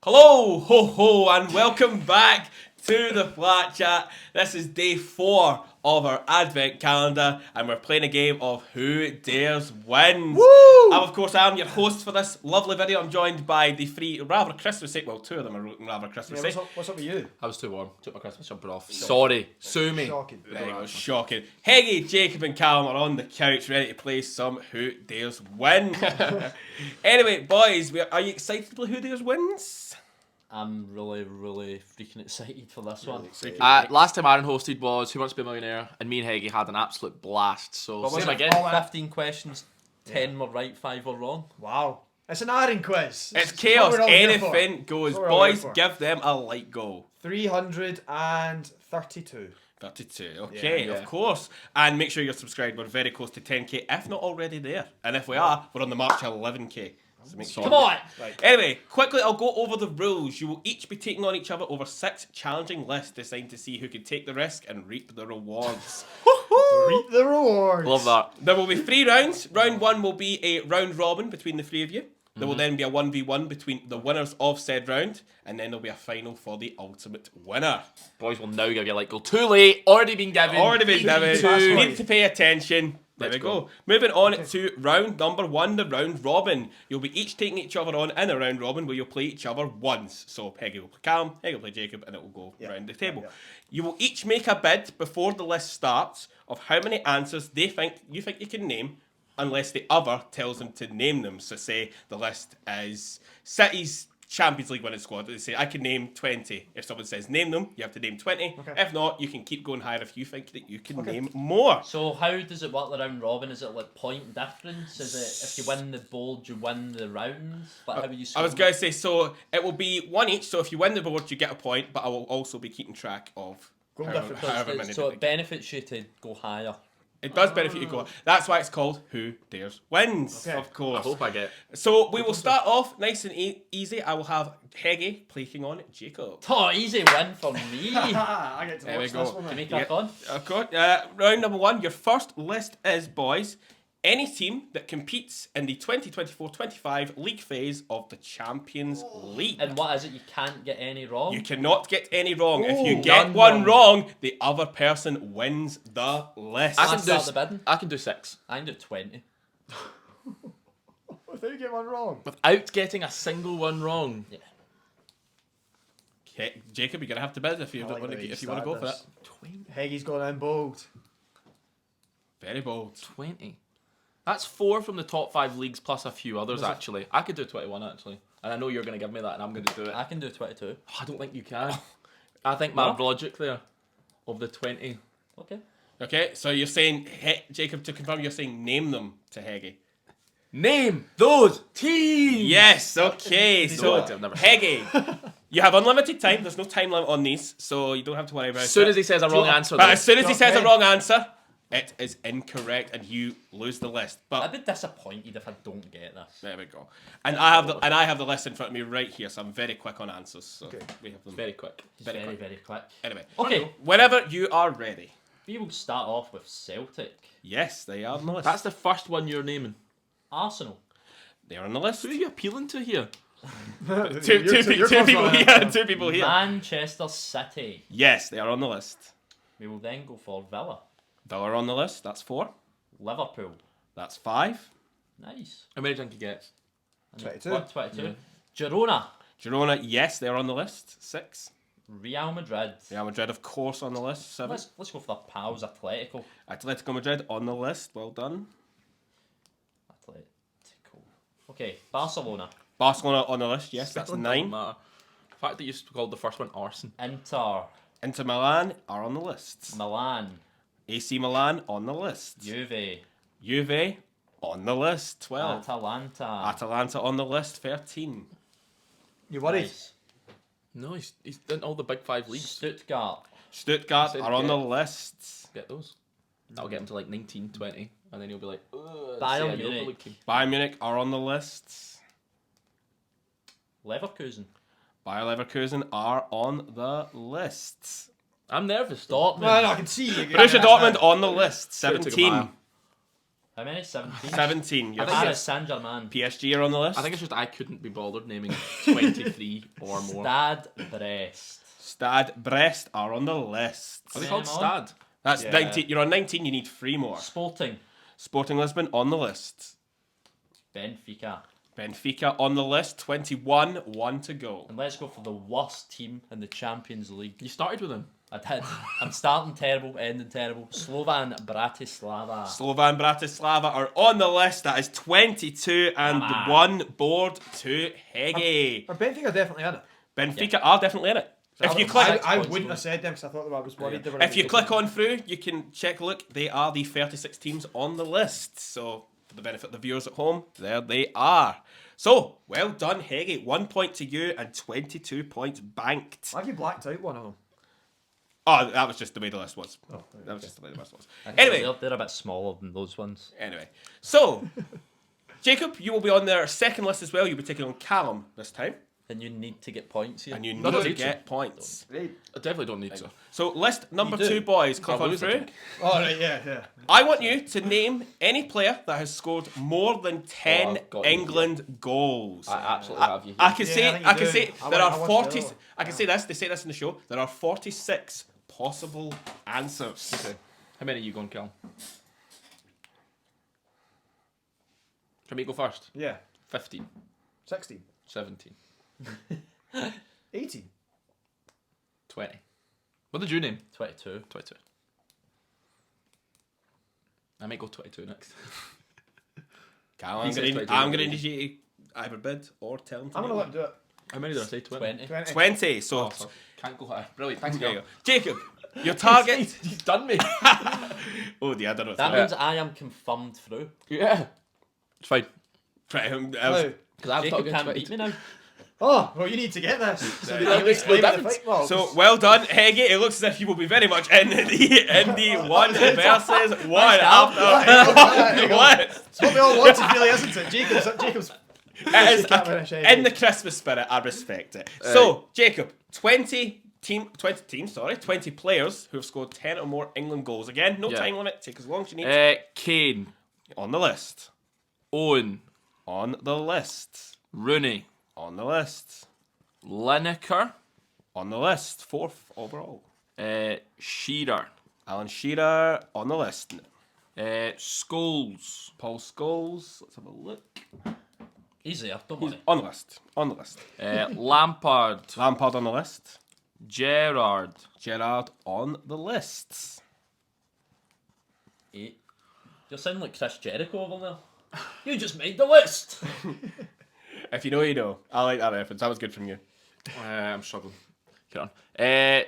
Hello, ho ho, and welcome back to the Flat Chat. This is day 4 of our advent calendar, and we're playing a game of Who Dares Wins. Woo! Of course, I'm your host for this lovely video. I'm joined by the three rather Christmassy, well, 2 of them are rather Christmassy. What's up with you? I was too warm. Took my Christmas jumper off. Sorry. Sue me. Shocking. There you go, shocking. Heggy, Jacob and Callum are on the couch ready to play some Who Dares Win. Anyway, boys, are you excited to play Who Dares Wins? I'm really freaking excited for this one. Last time Aaron hosted was Who Wants to Be a Millionaire, and me and Heggy had an absolute blast. So What was same it? again. 15 questions, 10 were right, 5 were wrong. Wow. It's an Aaron quiz. It's what chaos. we're all here for. Anything goes. That's what we're all here Boys, for. give them a light go. 332. 32. Okay, Yeah. of course. And make sure you're subscribed. We're very close to 10k, if not already there. And if we are, we're on the march to 11k. So make sure. Come on! Anyway, quickly, I'll go over the rules. You will each be taking on each other over 6 challenging lists designed to see who can take the risk and reap the rewards. Reap the rewards. Love that. There will be 3 rounds. Round 1 will be a round robin between the 3 of you. There will then be a 1v1 between the winners of said round, and then there'll be a final for the ultimate winner. Boys will now give you a light go. Too late. Already been given. Already been given. Two. Need to pay attention. There Let's we go. Moving on to round number 1, the round robin. You'll be each taking each other on in a round robin where you'll play each other once. So Peggy will play Callum, Peggy will play Jacob, and it will go round the table. Yeah. You will each make a bid before the list starts of how many answers you think you can name, unless the other tells them to name them. So say the list is City's Champions League winning squad. They say, I can name 20. If someone says name them, you have to name 20. Okay. If not, you can keep going higher if you think that you can name more. So how does it work the round robin? Is it like point difference? Is it if you win the board, you win the rounds? Like how you I was going to say, so it will be 1 each. So if you win the board, you get a point, but I will also be keeping track of Goal however difference. many. So it benefits you to go higher. It does benefit you to go. That's why it's called Who Dares Wins, Okay. of I course. hope I get. So we will start off nice and easy. I will have Heggy taking on Jacob. Oh, easy win for me. I get to There we watch go. this one. Can we Then. crack on? Okay. Round number 1. Your first list is, boys, any team that competes in the 2024-25 league phase of the Champions League. And what is it? You can't get any wrong? You cannot get any wrong. If you Ooh, get none one wrong. wrong, the other person wins the list. I I'll can start do. the bidding. I can do 6 I can do 20. Without you get one wrong. without getting a single one wrong. Yeah. Okay, Jacob, you're gonna have to bid if you I don't like want the to. way you If you want to go started for it. this. 20. Heggy's gone in bold. Very bold. 20. That's 4 from the top 5 leagues plus a few others. Actually, I could do 21 actually, and I know you're going to give me that, and I'm going to do it. I can do 22. Oh, I don't think you can. I think my No? logic there of the 20. Okay. Okay, so you're saying Jacob, to confirm, you're saying name them to Heggy. Name those teams. Yes. Okay. So I've never- Heggy, you have unlimited time. There's no time limit on these, so you don't have to worry about it. As soon as he says a wrong answer, But though. as soon as he says a Okay. wrong answer, it is incorrect, and you lose the list. But I'd be disappointed if I don't get this. there we go. And I have the list in front of me right here, so I'm very quick on answers. So Okay. we have them. very quick. It's Very very, quick. very quick. Anyway, Okay. whenever you are ready. We will start off with Celtic. Yes, they are on the list. That's the first one you're naming. Arsenal. They're on the list. Who are you appealing to here? Two people here. 2 people here. Manchester City. Yes, they are on the list. We will then go for Villa. Villa are on the list. That's 4. Liverpool. That's 5. Nice. How many do you think he gets? And 22. what, 22. Yeah. Girona. Girona, yes, they're on the list. 6. Real Madrid. Real Madrid, of course, on the list. 7. Let's go for the pals Atletico. Atletico Madrid on the list. Well done. Atletico. Okay, Barcelona. Barcelona on the list. Yes, that's Doesn't 9. matter. The fact that you called the first one arson. Inter. Inter Milan are on the list. Milan. AC Milan on the list. Juve. Juve on the list. 12. Atalanta. Atalanta on the list. 13. You worried? Nice. No, he's done all the big 5 leagues. Stuttgart. Stuttgart Said are on the get. list. Get those. That'll get him to like 19, 20, and then he'll be like, ugh. Bayern see a Europa Munich. League team. Bayern Munich are on the list. Leverkusen. Bayer Leverkusen are on the list. I'm nervous. Dortmund. No, I can see you. Borussia Dortmund on the list. Shout out to 17. Bayern. How many? 17? 17. Yes. Paris Saint-Germain. PSG are on the list. I think it's just I couldn't be bothered naming 23 or more. Stade Brest. Stade Brest are on the list. Are they Yeah, called man. Stad? That's Yeah. 19. You're on 19. You need 3 more. Sporting. Sporting Lisbon on the list. Benfica. Benfica on the list. 21. 1 to go. And let's go for the worst team in the Champions League. You started with them. I did. I'm starting terrible, ending terrible. Slovan Bratislava. Slovan Bratislava are on the list. That is 22 and Come on. 1 board to Heggy. Are Benfica definitely in it? Benfica are definitely in it. If you I, click, I points wouldn't away. have said them because I thought I was worried they were. if you click on through, you can check. Look, they are the 36 teams on the list. So, for the benefit of the viewers at home, there they are. So, well done, Heggy. 1 point to you and 22 points banked. Why have you blacked out one of them? Oh, that was just the way the list was. Oh, That was just the way the list was. Actually, Anyway, they're a bit smaller than those ones. anyway. So, Jacob, you will be on their second list as well. You'll be taking on Callum this time. Then you need to get points here. And you No, need don't to need to. get points. Right. I definitely don't need to. So, list number You do. 2, boys. Click I'll on lose, I through. think. Oh, right, yeah. I want you to name any player that has scored more than 10 I've got you England goals. I absolutely have you here. I can Yeah, say, I think I you can do. say I there wa- I are watched 40. the other one. I can say this. They say this in the show. There are 46 possible answers. Okay. How many are you going, Cal? Can we go first? Yeah. 15, 16. 17, 18. 20. What did you name? 22. 22. I might go 22 next. Cal, He I'm says going 22. to need you to either bid or tell him to I'm going to name let him do it. How many did I say? 20. 20. 20. 20. So, Oh, so can't go high. Brilliant. Thanks, there you Cal. go. Jacob, your target. He's done me. Oh dear, I don't know. That What's means I am confirmed through. Yeah. It's fine. Now. Because I've Jacob got can't beat me now. Oh, well, you need to get this. So That you makes no explain the difference. fight. Well, So well done, Heggy. It looks as if you will be very much in the 1 versus 1 after There you the go. list. It's what we all wanted, really, isn't it? Jacob's It is Can't win a shade. in the Christmas spirit. I respect it. So Jacob, 20 players who have scored 10 or more England goals. Again, no Yeah. time limit. Take as long as you need. Kane, On the list. Owen, On the list. Rooney, On the list. Lineker, On the list. 4th overall. Shearer, Alan Shearer on the list. Scholes, Paul Scholes. Let's have a look. He's there, don't He's worry. on the list. On the list. Lampard, Lampard on the list. Gerrard, Gerrard on the list. 8. You're sounding like Chris Jericho over there. You just made the list. If you know, you know. I like that reference. That was good from you. I'm struggling. Get on.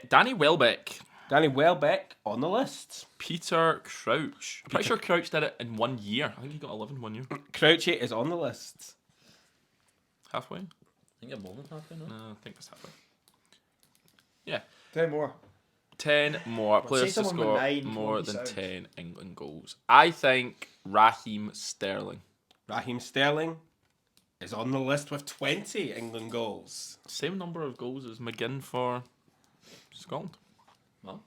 Danny Welbeck, Danny Welbeck on the list. Peter Crouch. I'm pretty sure Crouch did it in 1 year. I think he got 11 1 year. Crouchy is on the list. Halfway? I think you're more than halfway now. No, I think that's halfway. Yeah. 10 more. 10 more say players to someone with score 9, more probably than sound. 10 England goals. I think Raheem Sterling. Raheem Sterling is on the list with 20 England goals. Same number of goals as McGinn for Scotland. Well,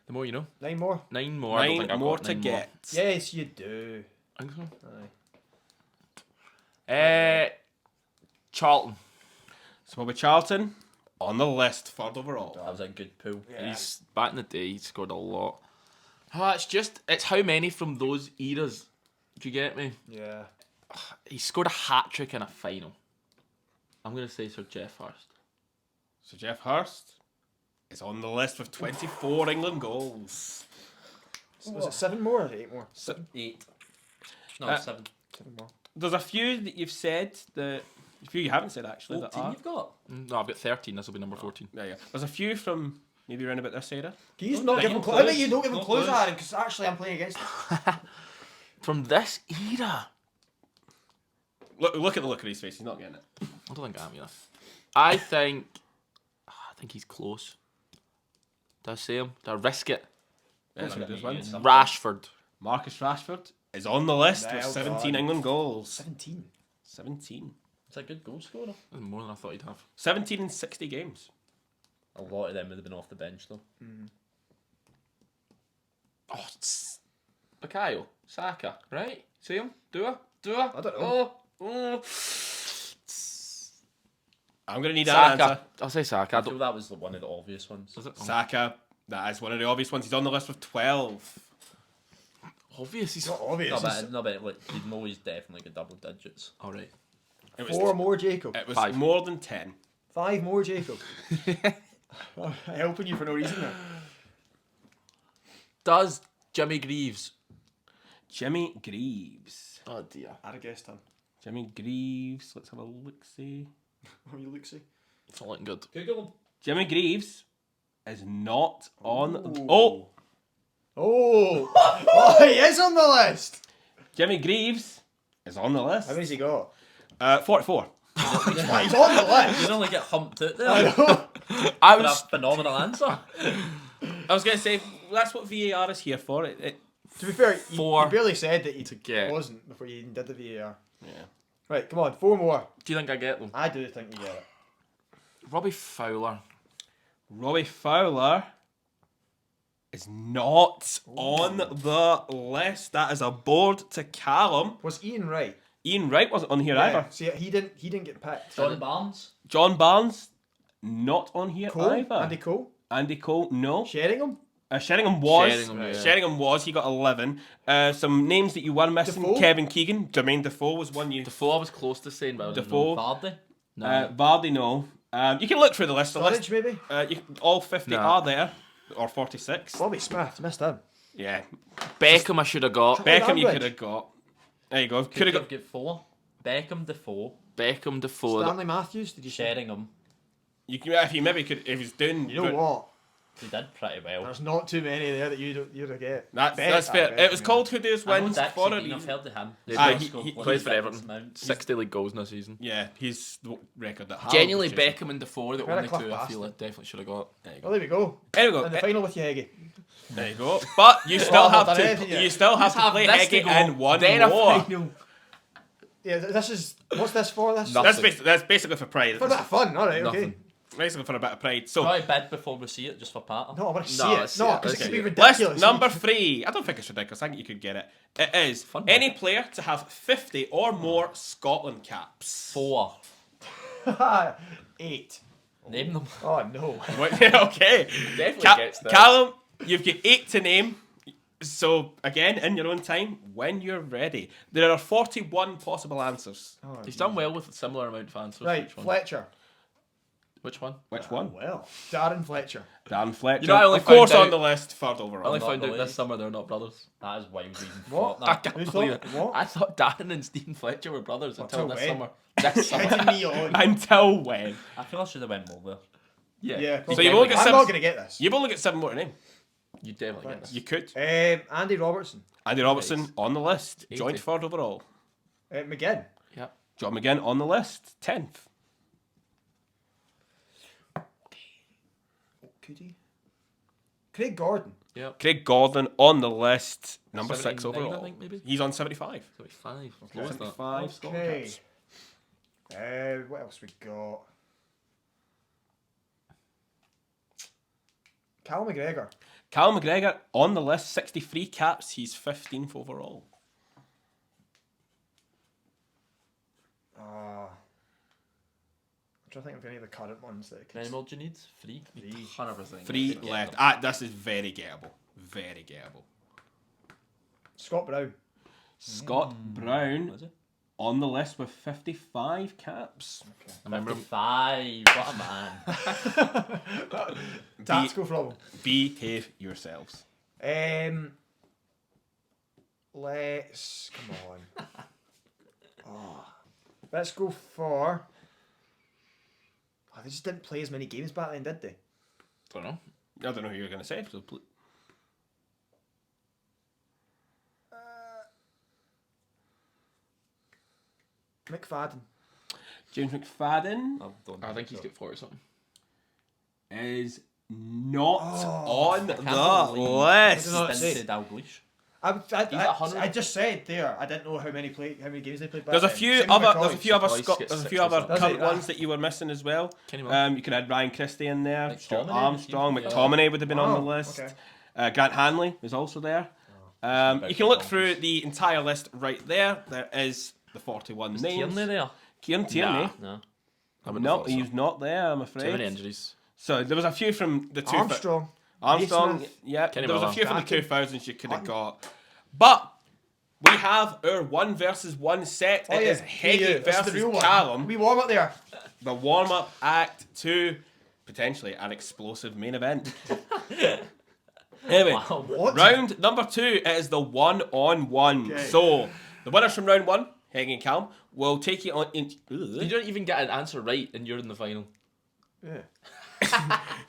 The more you know. 9 more. 9 more. I don't think 9 I've more got to 9 get. Yes, you do. I think so. Aye. Charlton. So Bobby Charlton on the list, 3rd overall. that was a good pull. Yeah. He's back in the day. He scored a lot. It's how many from those eras. Do you get me? Yeah. He scored a hat trick in a final. I'm gonna say Sir Jeff Hurst. So Jeff Hurst is on the list with 24 England goals. Was it 7 more or 8 more? 8. No, Uh, 7. 7 more. There's a few that you've said that a few you haven't said actually that 14 are. you've got? No, I've got 13. This will be number 14. Yeah. There's a few from maybe around about this era. Can you just not give him clues? I bet you don't give him clues, Aaron, because actually I'm playing against him. From this era. Look at the look of his face. He's not getting it. I don't think I am either. I think he's close. Do I say him? Do I risk it? Yes, Well, this I mean, one. yeah. Rashford. Marcus Rashford is on the list with Well 17 done. England goals. 17. 17. It's a good goal scorer. More than I thought he'd have. 17 in 60 games. A lot of them would have been off the bench though. Oh, it's Bukayo, Saka, right? See him? Do I? I don't know. Oh. I'm going to need an Saka. answer. I'll say Saka. I feel that was one of the obvious ones. Was it? Oh, Saka. That is one of the obvious ones. He's on the list with 12. obvious. He's Not obvious. No, but like, you'd know he's definitely got double digits. all right. It was, 4 more, Jacob. it was 5. more than 10. 5 more, Jacob. Oh, helping you for no reason there. Does Jimmy Greaves? Jimmy Greaves. Oh dear. I'd have guessed him. Jimmy Greaves. Let's have a look-see. What you look see? It's not looking good. Google him. Jimmy Greaves is not on... Ooh. Oh! Oh! Oh, he is on the list! Jimmy Greaves is on the list. How many's he got? 44. Why, he's on the list! You only get humped out there. I know. I For a was. phenomenal answer. I was going to say, that's what VAR is here for. To be fair, you 4 barely said that he to get. wasn't before you even did the VAR. Yeah. Right, come on, 4 more. Do you think I get them? I do think you get it. Robbie Fowler. Robbie Fowler is not on the list. That is a board to Callum. Was Ian right? Ian Wright wasn't on here either. See, he didn't get picked. John Barnes. John Barnes, not on here Cole? either. Andy Cole? No. Sheringham? Sheringham was. Sheringham, yeah. Sheringham was. He got 11. Some names that you were missing. Defoe? Kevin Keegan. Jermaine Defoe was one you... Defoe I was close to saying, but I didn't Defoe. Vardy. know. Vardy, no. You can look through the list. The list Sturridge, maybe? all 50 No. are there. Or 46. Bobby Smith, missed him. Yeah. Beckham I should have got. Beckham you Lambridge. could have got. There you go. Could Could have have got... got 4. Beckham, Defoe, Beckham, Defoe. Stanley Matthews, did you say? Sheringham. You can, if you maybe could... If he's doing... You know what? He did pretty well. There's not too many there that you'd get. That's fair. It was called Hoodies I know Wins Dixie for a Dean, I've reason. heard of him. Yeah, he plays for He's Everton. Mount. 60 league goals in a season. Yeah, he's the record that... Genuinely, Harold was chasing. Beckham and Defoe are the What a only clough two I feel I bastard. definitely should have got. There you Well, go. there we go. There we go. In the final with you, Heggie. There you go. But you still Well, have I've done to... anything yet. You still have Just to have play this to Heggie go, and one then a more. final. Yeah, this is... What's this for? This? Nothing. That's basically for pride. For a bit of fun, alright, okay. Nothing. Basically for a bit of pride. So... Probably bid before we see it, just for pattern. No, I want to see No, it. let's see No, it. because Let's it could see be it. ridiculous. List number 3. I don't think it's ridiculous. I think you could get it. It is Fun. any player to have 50 or more Scotland caps. 4. 8. Name them. Oh, no. Okay. Definitely gets this. Callum, you've got 8 to name. So, again, in your own time, when you're ready. There are 41 possible answers. Oh, He's done well with a similar amount of answers. right, Which one? Fletcher. Which one? Which one? Well, Darren Fletcher. Dan Fletcher. You know, I only of course found on out- the list, third I overall. only not found out really. this summer they're not brothers. That is wild reason What? for I that. can't Who's believe thought- it. what? I thought Darren and Stephen Fletcher were brothers until Until this when? summer. This summer. Getting me on. Until when? I feel I should have went more there. Yeah, So probably. you've only got I'm seven- not going to get this. You've only got 7 more to name. You definitely get this. You could. Andy Robertson. Andy Robertson Nice. on the list. 80. Joint third overall. McGinn. Yep. John McGinn on the list. 10th. Could he? Craig Gordon. Yep. Craig Gordon on the list. Number 6 79, overall. I think, maybe. He's on 75. 75. Close that. 75 Scotland Okay. caps. What else we got? Cal McGregor. Cal McGregor on the list. 63 caps. He's 15th overall. I'm trying to think of any of the current ones that How many more do you need? 3? 100%. 3 Get left. them. This is very gettable. Very gettable. Scott Brown. Scott Brown Was it? on the list with 55 caps. I remember him. 5. What a man. Tactical problem. Behave yourselves. Let's come on. Let's go for. They just didn't play as many games back then, did they? Don't know. I don't know who you're going to say. So McFadden. James McFadden I think he's got 40 something. is not Oh, on the believe- I list. don't know. Let's see. Stinted Dalglish. He's at 100. I just said there. I didn't know how many games they played back There's a then. few Same with other. McCoy. There's a few other. Boys Scot- get there's a 60 few other something. current Does he? ones that you were missing as well. Kenny Miller. You can add Ryan Christie in there. Stuart McTominay, Armstrong. was he? McTominay would have been on the Wow, list. okay. Grant Hanley is also there. You can look through the entire list right there. There is the 41 Is names. Tierney there? Kieran Tierney. No. I wouldn't have No, thought so. he's not there, I'm afraid. Too many injuries. So there was a few from the two. Armstrong. Armstrong, Naismith. yeah. Kenny There was a Miller. few from the Jackie. 2000s you could have got. But we have our 1 versus 1 set. It is Heggie This is the versus real one. Callum. We warm up there. The warm-up act to potentially an explosive main event. Anyway, Wow. What? round number 2 is the 1-on-1. Okay. So the winners from round 1, Heggie and Callum, will take it on. You don't even get an answer right, and you're in the final. Yeah.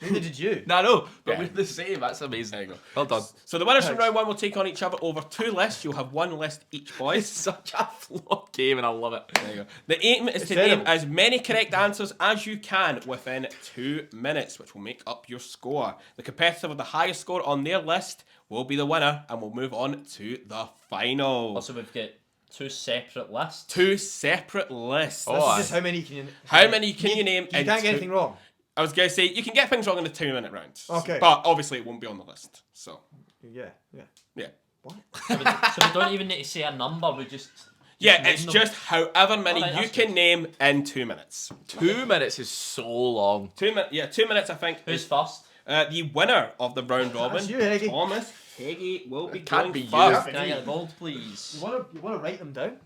Neither did you. No, no, but Yeah. we're the same. That's amazing. There you go. Well done. So the winners from round 1 will take on each other over 2 lists. You'll have 1 list each, It's boys. such a flawed game, and I love it. There you go. The aim is It's to name terrible. as many correct answers as you can within 2 minutes, which will make up your score. The competitor with the highest score on their list will be the winner, and we'll move on to the final. Also, we've got 2 separate lists. 2 separate lists. Oh, This is aye. just how many can you... How many can you name? You in can't get two- anything wrong. I was going to say, you can get things wrong in the 2-minute round. Okay. But obviously it won't be on the list. So, Yeah. yeah. What? So we don't even need to say a number. We just Yeah, name it's them. just however many Alright, you that's can good. name in 2 minutes. 2 minutes is so long. 2 minutes, yeah, 2 minutes I think. Who's is first? the winner of the round robin, That's you, Heggie. Thomas Heggie, will be can't going be you. first. Can I get the gold, please? You want to write them down?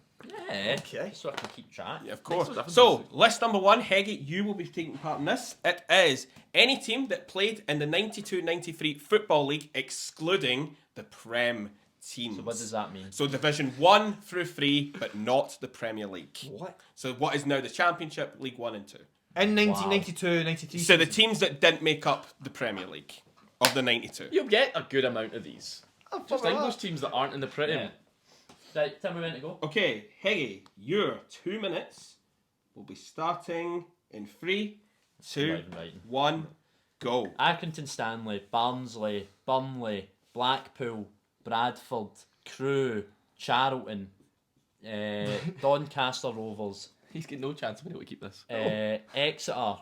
Yeah. Okay. So I can keep track. Yeah, of course. no difference. So, list number 1, Heggie, you will be taking part in this. It is any team that played in the 92-93 Football League, excluding the Prem teams. So what does that mean? So Division 1 through 3, but not the Premier League. What? So what is now the Championship, League 1 and 2. In 1992, 93. So the teams that didn't make up the Premier League of the 92. You'll get a good amount of these. Oh, Just English teams that aren't in the Premier. Yeah. Right, tell me when to go. Okay, Heggie, your 2 minutes will be starting in 3, 2, Right. 1, go. Accrington Stanley, Barnsley, Burnley, Blackpool, Bradford, Crewe, Charlton, Doncaster Rovers, He's got no chance of being able to keep this. Exeter,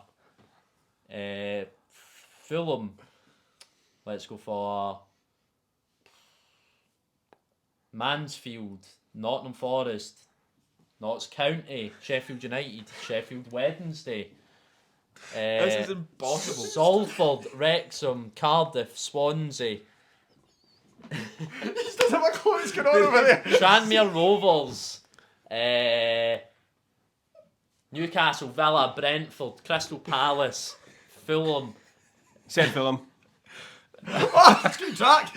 Fulham. Let's go for Mansfield, Nottingham Forest, Notts County, Sheffield United, Sheffield Wednesday. This is impossible. Salford, Wrexham, Cardiff, Swansea, He doesn't have a clue what's going on over there. Tranmere Rovers, Newcastle, Villa, Brentford, Crystal Palace, Fulham, Said Fulham. Oh, that's good track.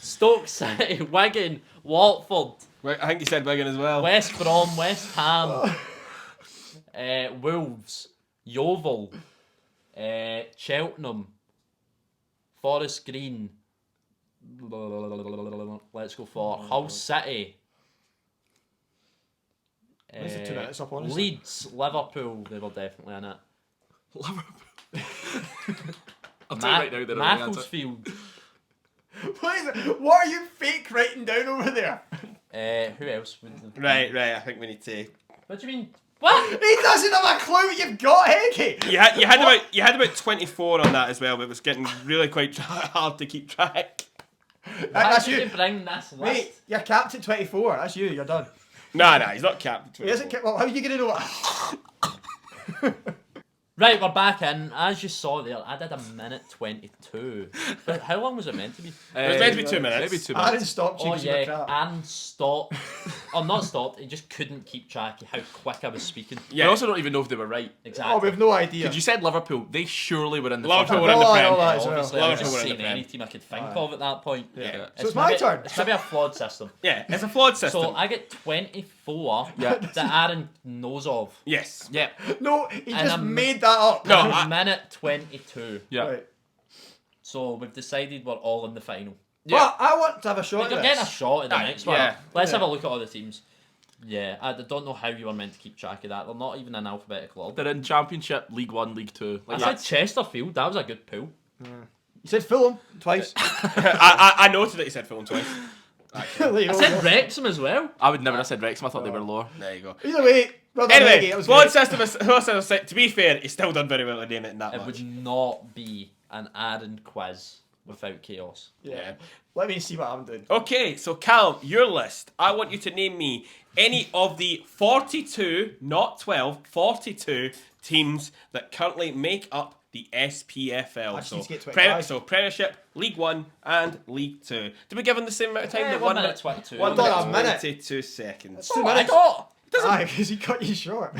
Stoke City, Wigan, Watford, Wait, I think he said Wigan as well. West Brom, West Ham, Wolves, Yeovil, Cheltenham, Forest Green. Let's go for Hull City. Where's the 2 minutes up, honestly? Leeds, Liverpool, they were definitely in it. I'll tell you right now, they're not the answer. Macclesfield. What are you fake writing down over there? Who else? Would Right, I think we need to. What do you mean? What? He doesn't have a clue what you've got, Heggie. You had about 24 on that as well, but it was getting really quite hard to keep track. Why That's did you. you bring this list? Wait, you're capped at 24. That's you. You're done. Nah, he's not capped. He isn't capped. Well, how are you going to know what? Right, we're back in. As you saw there, I did a minute 22. But how long was it meant to be? It was meant to be 2 minutes. Maybe 2 Aaron minutes. stopped you Oh 'cause you were yeah, crap. and stopped. Or not stopped, he just couldn't keep track of how quick I was speaking. Yeah. I also don't even know if they were right. Exactly. Oh, we've no idea. Because you said Liverpool, they surely were in the Liverpool first were in the Oh, I Prem. know that as well. Obviously, I was Liverpool just were in the saying any Prem. team I could think Aye. of at that point. Yeah. So it's my turn. It's maybe a flawed system. Yeah, it's a flawed system. So I get 24 Yeah. that Aaron knows of. Yes. Yeah. No, he And just made that up. No, In I- minute 22. Yeah. Right. So we've decided we're all in the final. But I want to have a shot You're at getting a this. shot at the Aye, next one. yeah, Let's yeah. have a look at all the teams. Yeah, I don't know how you were meant to keep track of that. They're not even in alphabetical order. They're in Championship, League 1, League 2. I Like said that's- Chesterfield. That was a good pool. You said Fulham twice. I noted that you said Fulham twice. There you I go. said Wrexham as well. I would never have said Wrexham. I thought they were lower. There you go. Either way, well done, Heggie, Anyway, that was flawed great. system is, to be fair, he's still done very well to name it in that It much. would not be an Aaron quiz without chaos. Yeah. Let me see what I'm doing. Okay, so Callum, your list. I want you to name me any of the 42, not 12, 42 teams that currently make up the SPFL. I just So, need to get 25. so Premiership, League One, and League Two. To be given the same amount of time? Yeah, The 1 minute 22. 1 Hold on minute, a minute. 22 seconds. 2 minutes. Aye, because he cut you short.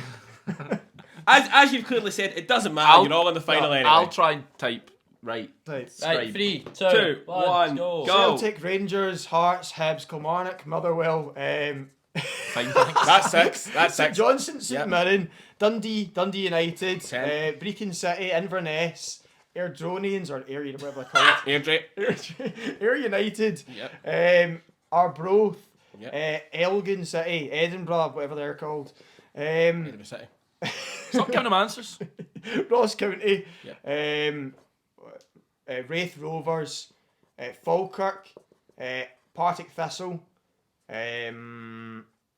As you've clearly said, it doesn't matter. You're all in the final anyway. I'll try and type right. Right. Right, 3, 2, Two, 1, one, go. go. Celtic, Rangers, Hearts, Hibs, Kilmarnock, Motherwell, Fine, thanks. That's six. That's St six. Johnstone, St Yep. Mirren, Dundee United, 10. Brecon City, Inverness, Airdronians or Air, whatever they're called. Airdrie. Air United, Yep. Arbroath, Yep. Elgin City, Edinburgh, whatever they're called, Edinburgh City. Stop giving them answers. Ross County, Yep. Wraith Rovers, Falkirk, Partick Thistle,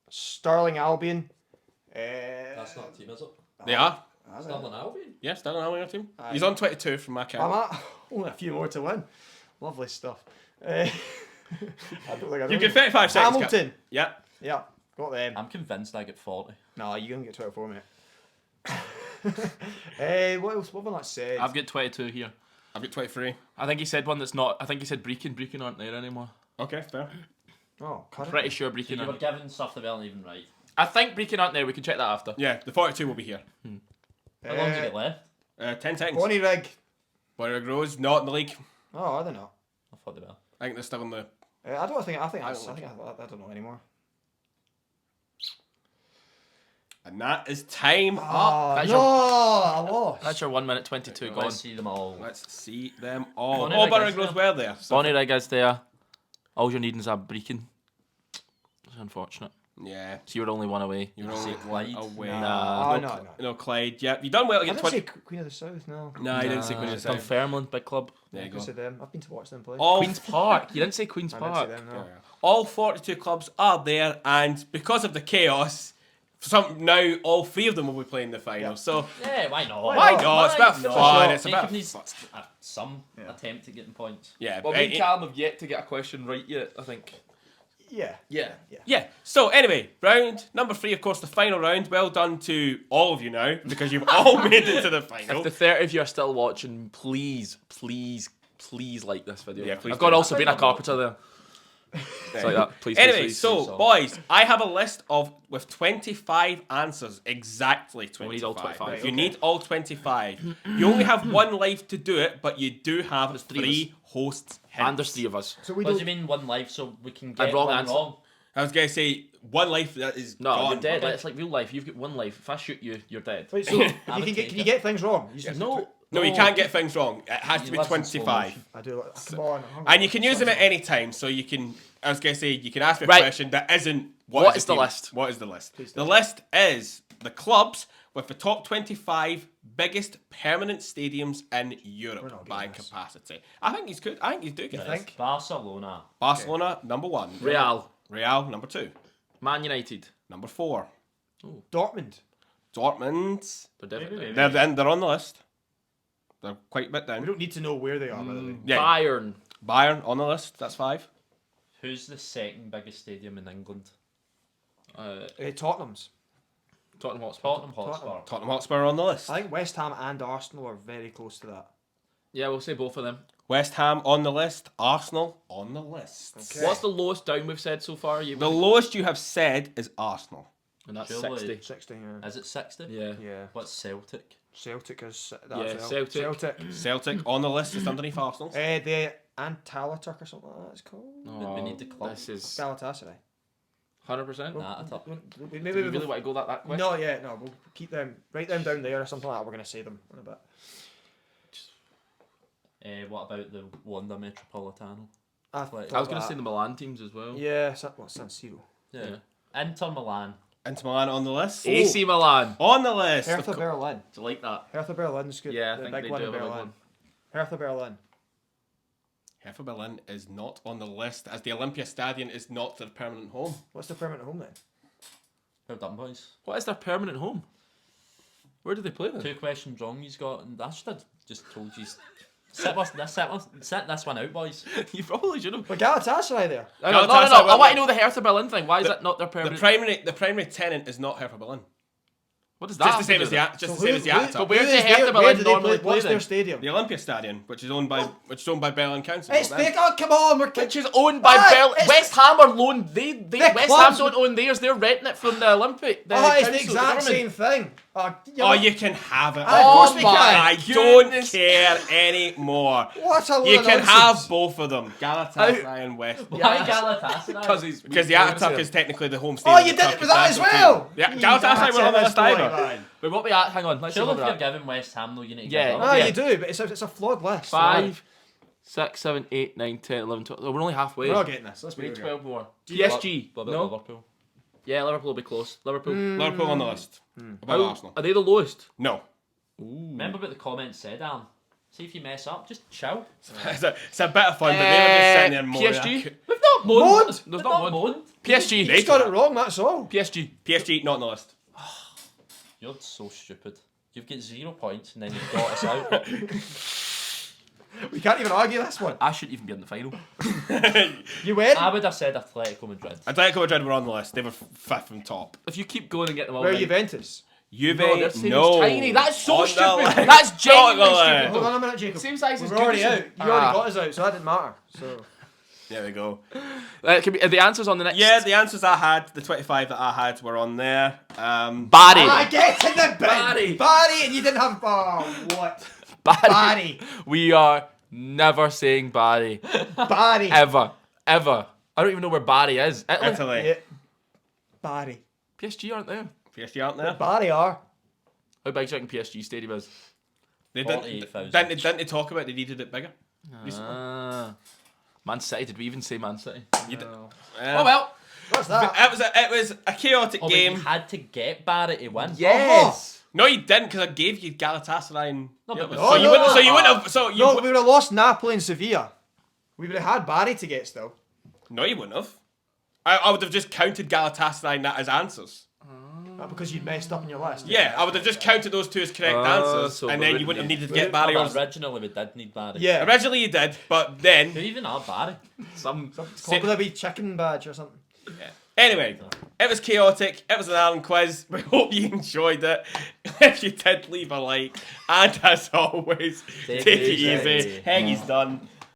Stirling Albion. That's not a team, is it? They are. Stirling Albion? Yes, Stirling Albion team. Aye. He's on 22 from my I'm count. at only a few more to win. Lovely stuff. I don't think I You know. get 35 seconds. Hamilton. Yep. Yeah, got them. I'm convinced I get 40. No, you're gonna get 24, mate. What else? What have I not said? I've got 22 here. I've got 23. I think he said one that's not. I think he said Brecon. Brecon aren't there anymore. Okay, fair. Oh, current. Pretty sure So Brecon you were aren't. given stuff that weren't even right. I think Brecon aren't there. We can check that after. Yeah, the 42 will be here. How long do you get left? 10 seconds. Bonnie Rig. Bonnie Rose, not in the league. Oh, I don't know. I thought they were. I think they're still in the. I don't think. I don't know anymore. And that is time up. Oh, That's no, I lost. That's your 1 minute 22 gone. Let's see them all. Let's see them all. Bonnie Oh, Rig Bonnie is Rose there. were there. So Bonnie Rig is there. All you're needing is a Brecon. It's unfortunate. yeah. So you're only one away. You're Say only Clyde. away. Nah. Oh, no. No, Clyde. Yeah, you done well to I get didn't 20. say Queen of the South. No. No, I didn't say Queen of the South. Dunfermline, big club. There you I go. said them. I've been to watch them play. All Queen's Park. You didn't say Queen's I didn't Park. say them. No. Yeah. All 42 clubs are there, and because of the chaos, now all 3 of them will be playing the final. Yeah. So Yeah, why not? why not? It's a bit of fun. It's a Make bit of of these fun. some attempt at getting points. Yeah. Well, me and Callum have yet to get a question right yet, I think. Yeah. Yeah. Yeah. So anyway, round number 3, of course, the final round. Well done to all of you now because you've all made it to the final. If the 30 of you are still watching, please like this video. Yeah, please I've got do. all Sabrina Carpenter there. It's like that. Please, Anyway, please, so so. boys, I have a list with 25 answers, exactly 25. We need all 25. Right, You okay. need all 25. You only have 1 life to do it, but you do have 3 hosts. And there's 3 of us. So we What do don't. you mean 1 life so we can get wrong one answer. wrong? I was going to say 1 life that is No, gone. you're dead. It's like real life. You've got 1 life. If I shoot you, you're dead. Wait, so you would can take get it. things wrong? You just No, you can't get things wrong. It has to You be live in slow 25. motion. I do. Come on. And you can use them at any time, so you can. I was going to say you can ask me a Right. question that isn't. What is the team? list? What is the list? Please The do. list is the clubs with the top 25 biggest permanent stadiums in Europe not by doing this. capacity. I think he's good. I think he's doing You it. think? Barcelona. Barcelona number 1. Real. Real number 2. Man United. Number 4. Dortmund. Dortmund. They're definitely. They're on the list. They're quite a bit We down. don't need to know where they are, by the way. Yeah. Bayern. Bayern on the list. That's 5. Who's the second biggest stadium in England? Tottenham's. Tottenham Hotspur. Tottenham Hotspur. Tottenham Hotspur on the list. I think West Ham and Arsenal are very close to that. Yeah, we'll say both of them. West Ham on the list. Arsenal on the list. Okay. What's the lowest down we've said so far? The lowest you have said is Arsenal. And that's Surely- 60. 60, yeah. Is it 60? Yeah. Yeah. What's Celtic? Celtic is that Yeah, as well. Celtic. Celtic. Celtic on the list is underneath Arsenal. The Antalyaturk or something like that it's called. We need the club. This is Galatasaray. 100%. Nah, I thought- Maybe Do you really want to go that quick? No, yeah, no. We'll keep them. Write them down there or something like that. We're gonna say them in a bit. What about the Wanda Metropolitano? Athletic. I was going to say the Milan teams as well. Yeah, San Siro. Yeah. Inter Milan. Inter Milan on the list. AC Milan. On the list. Hertha of Berlin. Do you like that? Hertha Berlin's good. Yeah, I the think big they one do in have a big Berlin. one. Hertha Berlin. Hertha Berlin is not on the list as the Olympia Stadion is not their permanent home. What's the permanent home then? Well done, boys. What is their permanent home? Where do they play then? 2 questions wrong you've got, and I should have just told you Sit this one out, boys. You probably should have. But Galatasaray there. No. I Galatasaray, want to know the Hertha Berlin thing. Why is that not their The permanent? primary tenant is not Hertha Berlin. What is that? Just the same as the Atta. But where who does is the Hertha their- Berlin where do they normally play What's then? their stadium? The Olympiastadion, which is owned by Berlin Council. It's not them. big. Oh, come on, we're Which is owned by Aye, Berlin. it's- West Ham are loaned. They The West Ham clubs don't own theirs. They're renting it from the Olympic. The Oh, it's the council, exact government. same thing. Oh, you can have it. Aye, of course we my can. I don't goodness. care anymore. What a load You of can nonsense. have both of them, Galatasaray and West. Why Yes. Galatasaray? Because the Atatürk is technically the home Oh, stadium. you of did it Turkish with that as national well. team. Yeah, Galatasaray were on the list either. Wait, what we at? Hang on. Let's see Surely what if we're you're at. giving West Ham though, you need to Yeah. give No, them. Yeah. you do, but it's a flawed list. 5, 6, 7, 8, 9, 10, 11, 12. Oh, we're only halfway. We're not getting this. Let's We be need real. 12 more. you- PSG. What about No. Liverpool? Yeah, Liverpool will be close. Liverpool. Liverpool on the list. Above How- Arsenal. Are they the lowest? No. Remember what the comments said, Alan? See if you mess up, just chill. It's a bit of fun, but they were just sitting there moaning. PSG. We've not Moaned? moaned. There's We've not not moaned. PSG. You just got it wrong, that's all. PSG. PSG not on the list. You're so stupid. You've got 0 points and then you've got us out. We can't even argue this one. I shouldn't even be in the final. You win. I would have said Atletico Madrid. Atletico Madrid were on the list. They were fifth from top. If you keep going and get them all Where are right. Juventus? Juve, No, their stadium's no. tiny. That's so On the stupid. list. That's genuinely Not on the stupid. list. Hold on a minute, Jacob. Same size as We're already Goodison. out. You already got us out, so that didn't matter. So There we go. It can be, the answers on the next. Yeah, the answers I had, the 25 that I had, were on there. Barry. I get in the bin. Barry. Barry, and you didn't have. Oh, what? Barry. Barry. We are never saying Barry. Barry. Ever. Ever. I don't even know where Barry is. Italy? Italy. Yeah. Barry. PSG aren't there. PSG aren't there. Barry are. How big do you reckon PSG stadium is? They 48,000. didn't they talk about they needed it bigger? Ah. Man City. Did we even say Man City? You did. Oh well. What's that? It was a chaotic Oh, but you game. had to get Barry to win. Yes. No, you didn't, because I gave you Galatasaray and. No, but- so you no, wouldn't. no. So you wouldn't have. So you. No, we would have lost Napoli and Sevilla. We would have had Barry to get still. No, you wouldn't have. I would have just counted Galatasaray and that as answers. Not because you'd messed up in your list. Yeah, I would have just counted those two as correct answers, so and we then you wouldn't wouldn't have needed to need- get Barry But or. originally we did need Barry. Yeah. Originally you did, but then. Who even are Barry? Some. It's called a wee chicken badge or something. Anyway, it was chaotic. It was an Alan quiz. We hope you enjoyed it. If you did, leave a like. And as always, take it easy. Heggy's done.